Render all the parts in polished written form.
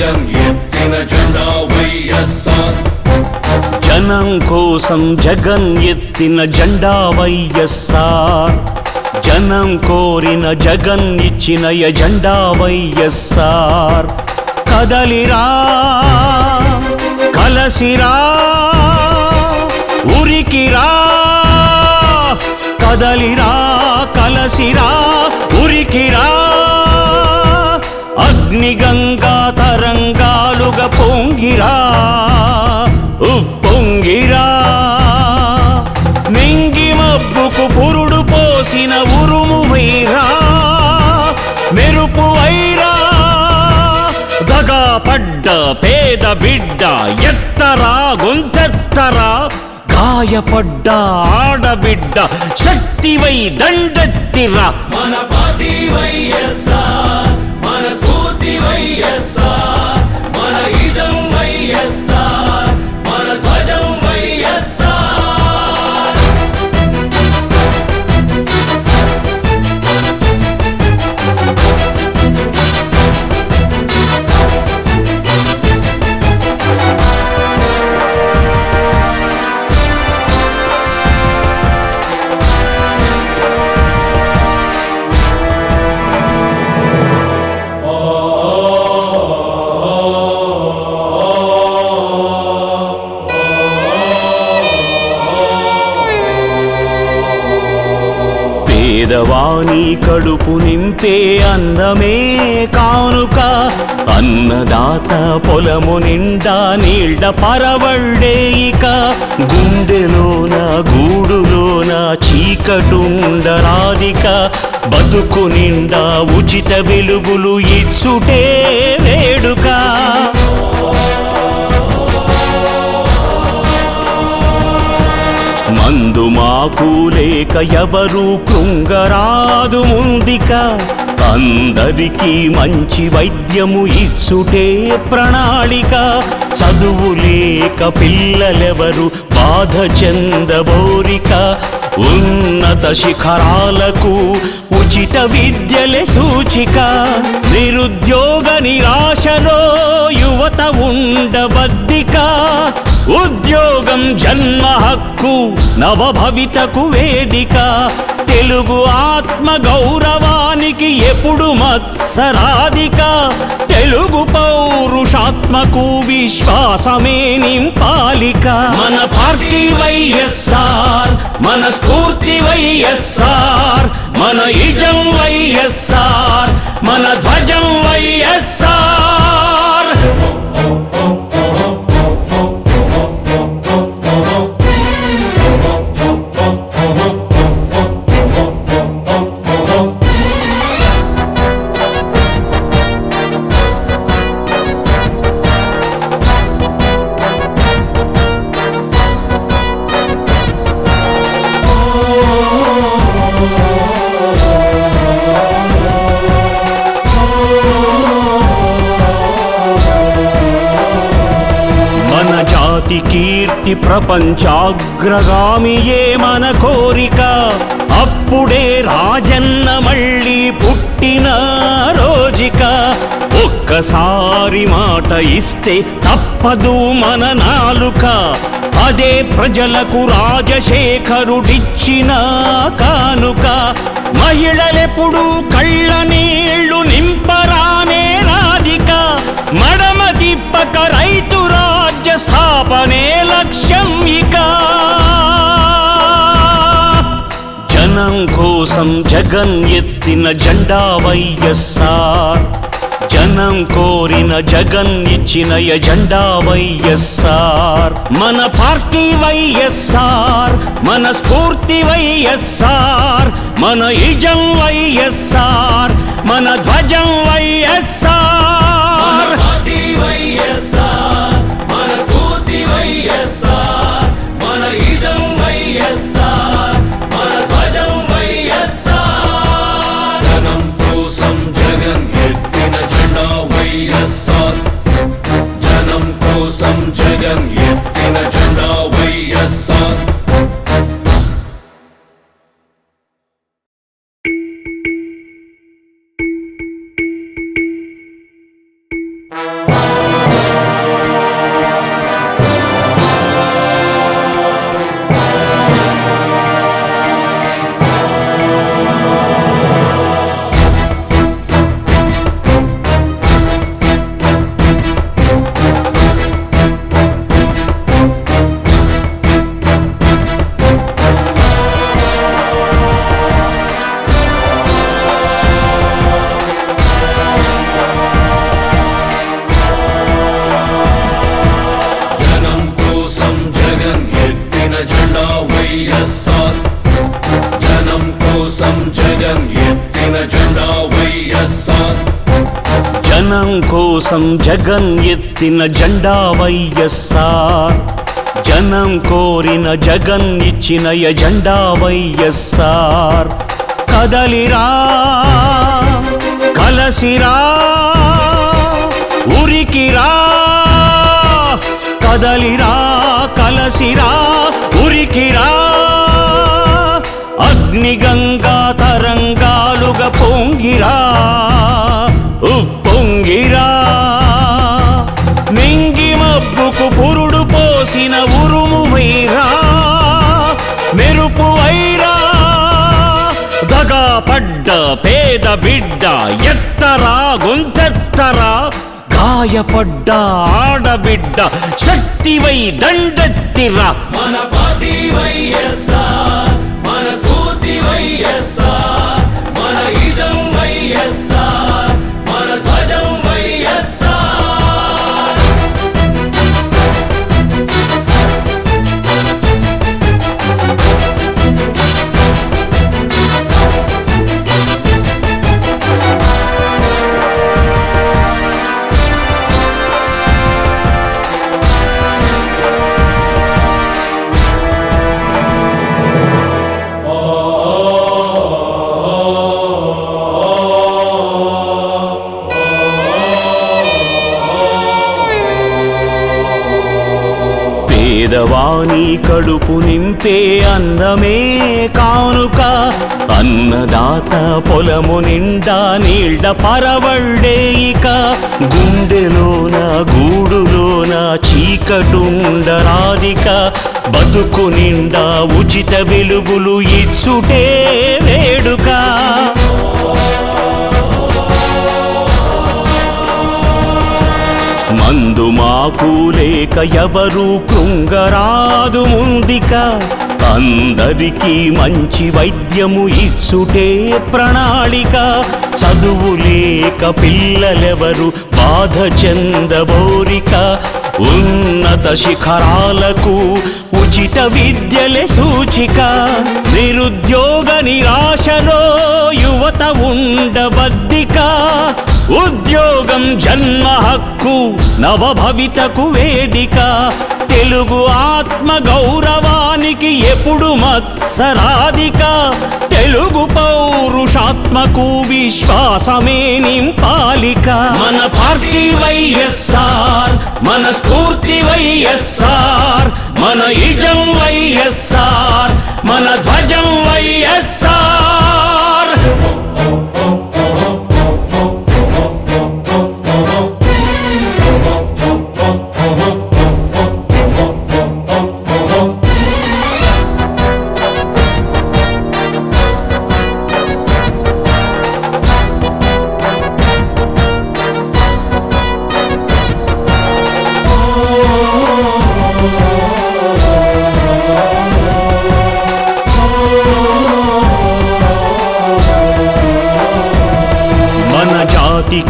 జగన్ ఎత్తిన జెండా వైఎస్ఆర్. జనం కోసం జగన్ ఎత్తిన జెండా వైఎస్ఆర్. జనం కోరిన జగన్ ఇచ్చిన ఎజెండా వైఎస్ఆర్. కదలిరా కలసిరా ఉరికిరా, కదలిరా కలసిరా ఉరికిరా. అగ్నిగంగా తరంగాలుగా పొంగిరా ఉప్పొంగిరా. మింగి మబ్బుకు పురుడు పోసిన ఉరుము వైరా, మెరుపు వైరా. దగా పడ్డ పేద బిడ్డ ఎత్తరా గొంతెత్తరా. గాయపడ్డ ఆడబిడ్డ శక్తివై దండెత్తిరా. మన పార్టీ వైఎస్ఆర్, మన స్ఫూర్తి వైఎస్ఆర్, మన ఇజం వైఎస్ఆర్, మన ధ్వజం వైఎస్ఆర్. పేదవాని కడుపు నింపే అన్నమే కానుక. అన్నదాత పొలము నిండా నీళ్ల పరవళ్ళే ఇక. గుండెలోన గూడులోన చీకటుండరాదిక. బతుకు నిండా ఉచిత వెలుగులు ఇచ్చుటే వేడుక. మందు మాకు లేక ఎవరు కృంగరాదు ముందిక. అందరికీ మంచి వైద్యము ఇచ్చుటే ప్రణాళిక. చదువు లేక పిల్లలెవరు బాధ చెందబోరిక. ఉన్నత శిఖరాలకు ఉచిత విద్యలే సూచిక. నిరుద్యోగ నిరాశలో యువత ఉండబద్దిక. ఉద్యోగం జన్మ హక్కు నవభవితకు వేదిక. తెలుగు ఆత్మ గౌరవానికి ఎప్పుడు మత్సరాధిక. తెలుగు పౌరుషాత్మకు విశ్వాసమే నింపాలిక. మన పార్టీ వైఎస్ఆర్, మన స్ఫూర్తి వైఎస్ఆర్, మన ఇజం వైఎస్ఆర్, మన ధ్వజం వైఎస్ఆర్. కీర్తి ప్రపంచాగ్రగామియే మన కోరిక. అప్పుడే రాజన్న మళ్ళీ పుట్టిన రోజిక. ఒక్కసారి మాట ఇస్తే తప్పదు మన నాలుక. అదే ప్రజలకు రాజశేఖరుడిచ్చిన కానుక. మహిళలెప్పుడు కళ్ళ నీళ్లు నింపరానే రాధిక. మడమ తిప్పక రైతు రాజ్య స్థాపనే లక్ష్యం ఇక. జనం కోసం జగన్ ఎత్తిన జెండా వైఎస్ఆర్. జనం కోరిన జగన్ ఇచ్చిన ఎజెండా వైఎస్ఆర్. మన పార్టీ వైఎస్ఆర్, మన స్ఫూర్తి వైఎస్ఆర్, మన ఇజం వైఎస్ఆర్, మన ధ్వజం వైఎస్ఆర్. వైఎస్ఆర్, మన స్ఫూర్తి వైఎస్ఆర్, మన ఇజం వైఎస్ఆర్, మన ధ్వజం వైఎస్ఆర్. జనం కోసం జగన్ ఎత్తిన జెండా వైఎస్ఆర్. జనం కోసం జగన్ ఎత్తిన జెండా వైఎస్ఆర్. కోసం జగన్ ఎత్తిన జెండా వైఎస్ఆర్. జనం కోరిన జగన్ ఇచ్చిన ఎజెండా వైఎస్ఆర్. కదలిరా కలసిరా ఉరికిరా, కదలిరా కలసిరా ఉరికిరా, అగ్నిగంగా తరంగాలుగా పొంగిరా ఉప్పొంగిరా, మింగి మబ్బుకు పురుడు పోసిన ఉరుము వైరా మెరుపు వైరా, దగా పడ్డ పేద బిడ్డ ఎత్తరా గొంతెత్తరా, గాయపడ్డ ఆడబిడ్డ శక్తివై దండెత్తిరా. మన పార్టీ వైఎస్ఆర్, మన స్ఫూర్తి వైఎస్ఆర్, మన ఇజం వైఎస్ఆర్, మన ధ్వజం వైఎస్ఆర్. పేదవాని కడుపు నింపే అన్నమే కానుక, అన్నదాత పొలము నిండా నీళ్ల పరవళ్ళే ఇక, గుండెలోన గూడులోన చీకటుండరాదిక, బతుకు నిండా ఉచిత వెలుగులు ఇచ్చుటే వేడుక. మందు మాకు లేక ఎవరు కృంగరాదు ముందిక, అందరికీ మంచి వైద్యము ఇచ్చుటే ప్రణాళిక. చదువు లేక పిల్లలెవరు బాధ చెందబోరిక, ఉన్నత శిఖరాలకు ఉచిత విద్యలే సూచిక. నిరుద్యోగ నిరాశలో యువత ఉండబద్దిక, ఉద్యోగం జన్మ హక్కు నవభవితకు వేదిక. తెలుగు ఆత్మ గౌరవానికి ఎప్పుడు మత్సరాధిక, తెలుగు పౌరుషాత్మకు విశ్వాసమే నింపాలిక. మన పార్టీ వైఎస్ఆర్, మన స్ఫూర్తి వైఎస్ఆర్, మన ఇజం వైఎస్ఆర్, మన ధ్వజం వైఎస్ఆర్.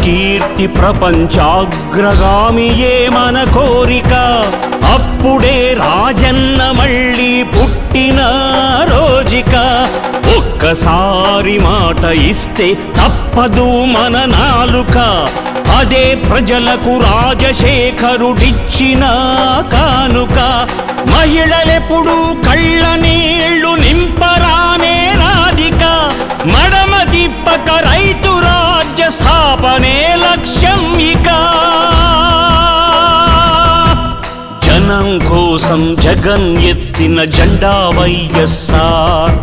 కీర్తి ప్రపంచాగ్రగామియే మన కోరిక, అప్పుడే రాజన్న మళ్ళీ పుట్టిన రోజిక. ఒక్కసారి మాట ఇస్తే తప్పదు మన నాలుక, అదే ప్రజలకు రాజశేఖరుడిచ్చిన కానుక. మహిళలెప్పుడు కళ్ళ నీళ్లు నింపరానే రాధిక, మడమ తిప్పక రైతు రాజ్య స్థాపనే లక్ష్యం ఇక. జనం కోసం జగన్ ఎత్తిన జెండా వైఎస్ఆర్.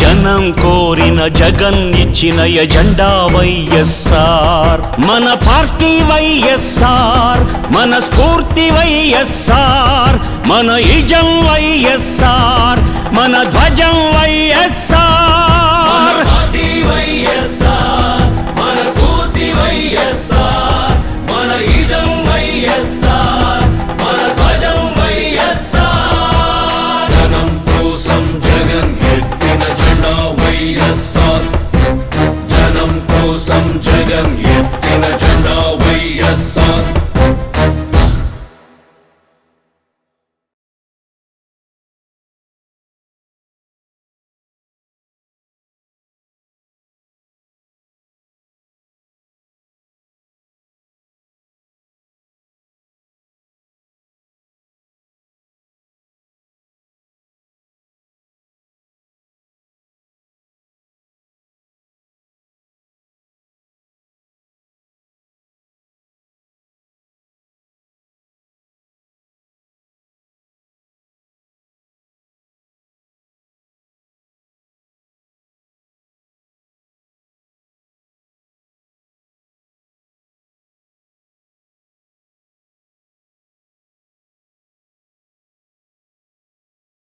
జనం కోరిన జగన్ ఇచ్చిన ఎజెండా వైఎస్ఆర్. మన పార్టీ వైఎస్ఆర్, మన స్ఫూర్తి వైఎస్ఆర్, మన ఇజం వైఎస్ఆర్, మన ధ్వజం వైఎస్ఆర్. మన పార్టీ వైఎస్ఆర్.